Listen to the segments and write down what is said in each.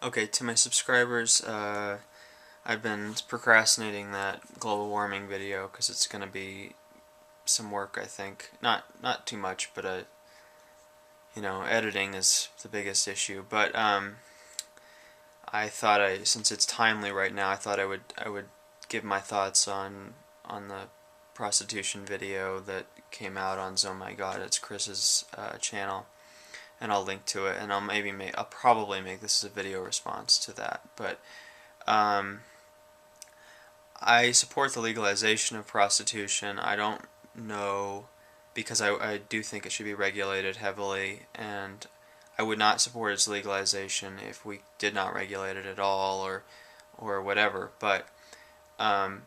Okay, to my subscribers, I've been procrastinating that global warming video because it's going to be some work, I think. Not too much, but editing is the biggest issue. But I thought since it's timely right now, I thought I would give my thoughts on the prostitution video that came out on Oh My God, it's Chris's channel, and I'll link to it, and I'll probably make this as a video response to that. But um, I support the legalization of prostitution. I don't know, because I do think it should be regulated heavily, and I would not support its legalization if we did not regulate it at all, or whatever. But um,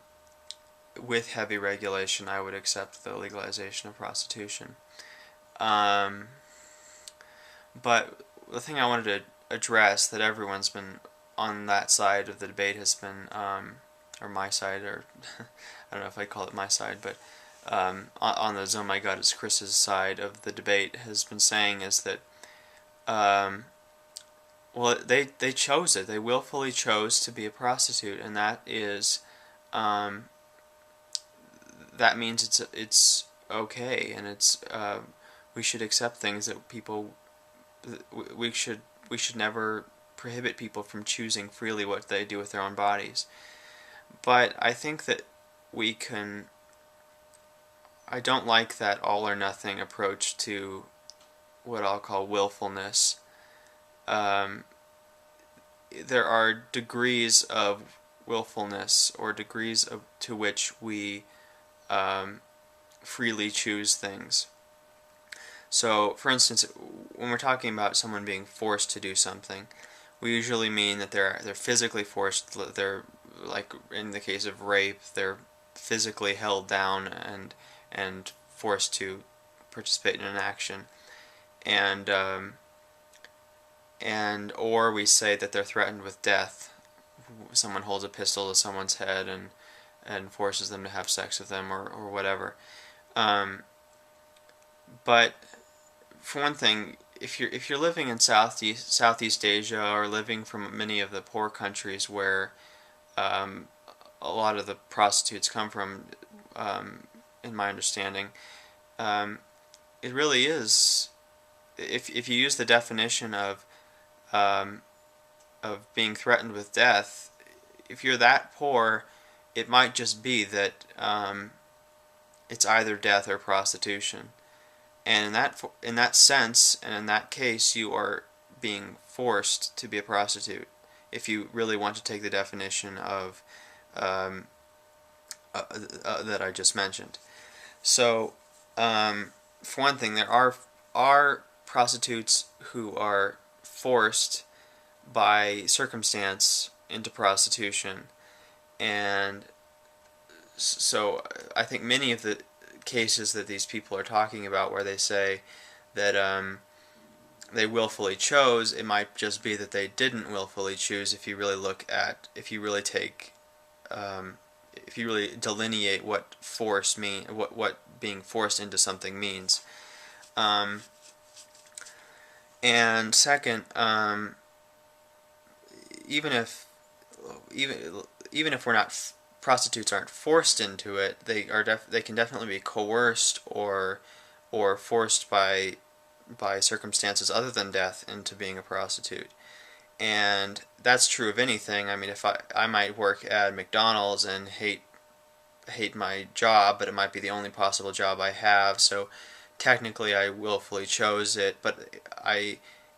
with heavy regulation, I would accept the legalization of prostitution. Um, but the thing I wanted to address, that everyone's been on that side of the debate, has been, or my side, or I don't know if I call it my side, but on the Oh My God, it's Chris's side of the debate, has been saying is that, well, they chose it. They willfully chose to be a prostitute, and that means it's okay, and we should accept things that people we should never prohibit people from choosing freely what they do with their own bodies. But I think that we can. I don't like that all or nothing approach to what I'll call willfulness. Um, there are degrees of willfulness, or to which we freely choose things. So, for instance, when we're talking about someone being forced to do something, we usually mean that they're physically forced. They're, like in the case of rape, they're physically held down and forced to participate in an action, and or we say that they're threatened with death. Someone holds a pistol to someone's head and forces them to have sex with them, or whatever. But for one thing, if you're living in Southeast Asia, or living from many of the poor countries where a lot of the prostitutes come from, in my understanding, it really is. If you use the definition um, of being threatened with death, if you're that poor, it might just be that it's either death or prostitution. And in that sense, and in that case, you are being forced to be a prostitute, if you really want to take the definition of that I just mentioned. So, for one thing, there are prostitutes who are forced by circumstance into prostitution, and so I think many of the cases that these people are talking about, where they say that they willfully chose, it might just be that they didn't willfully choose. If you really delineate what what being forced into something means. And second, even if even if we're not prostitutes aren't forced into it, they can definitely be coerced or forced by circumstances other than death into being a prostitute. And that's true of anything. I mean, if I might work at McDonald's and hate my job, but it might be the only possible job I have, so technically I willfully chose it, but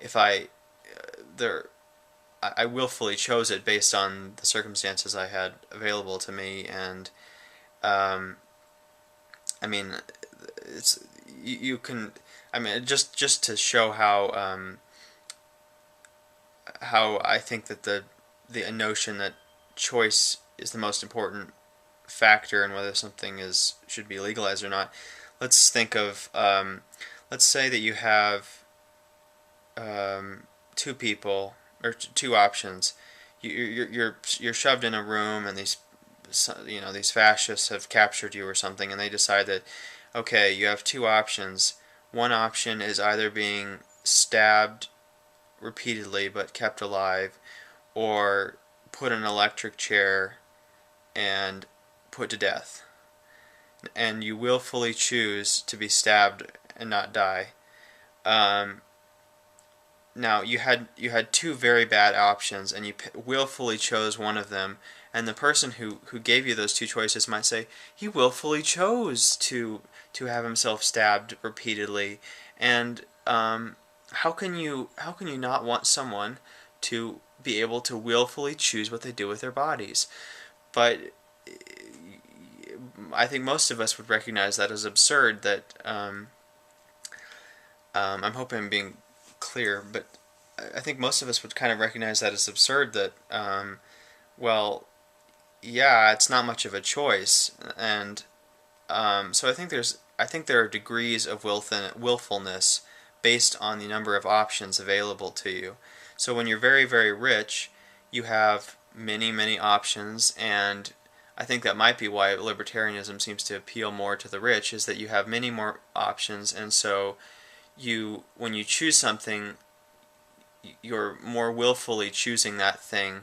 if I there I willfully chose it based on the circumstances I had available to me. And I mean, it's you can. I mean, just to show how I think that the notion that choice is the most important factor in whether something should be legalized or not. Let's think of let's say that you have two people, or two options. You're shoved in a room, and these fascists have captured you or something, and they decide that, okay, you have two options. One option is either being stabbed repeatedly but kept alive, or put in an electric chair and put to death, and you willfully choose to be stabbed and not die. Now you had two very bad options, and you willfully chose one of them. And the person who gave you those two choices might say he willfully chose to have himself stabbed repeatedly. And how can you not want someone to be able to willfully choose what they do with their bodies? But I think most of us would recognize that as absurd. That I'm hoping I'm being clear, but I think most of us would kind of recognize that as absurd. That well, yeah, it's not much of a choice, and so I think there are degrees of willfulness based on the number of options available to you. So when you're very, very rich, you have many, many options, and I think that might be why libertarianism seems to appeal more to the rich, is that you have many more options, and so when you choose something, you're more willfully choosing that thing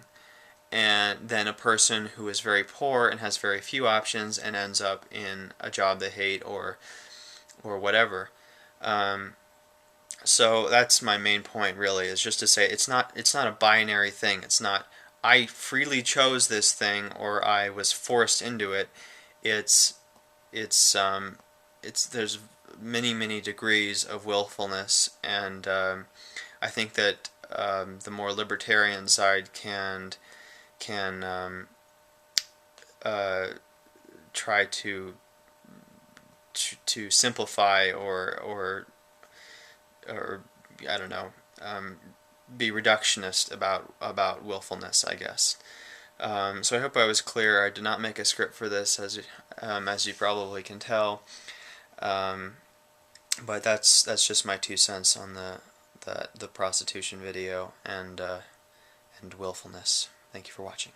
than a person who is very poor and has very few options and ends up in a job they hate or whatever. So that's my main point, really, is just to say it's not a binary thing. It's not I freely chose this thing or I was forced into it. It's there's many degrees of willfulness, and I think that the more libertarian side can try to simplify or I don't know, be reductionist about willfulness, I guess. So I hope I was clear. I did not make a script for this, as you probably can tell. But that's just my 2 cents on the prostitution video and willfulness. Thank you for watching.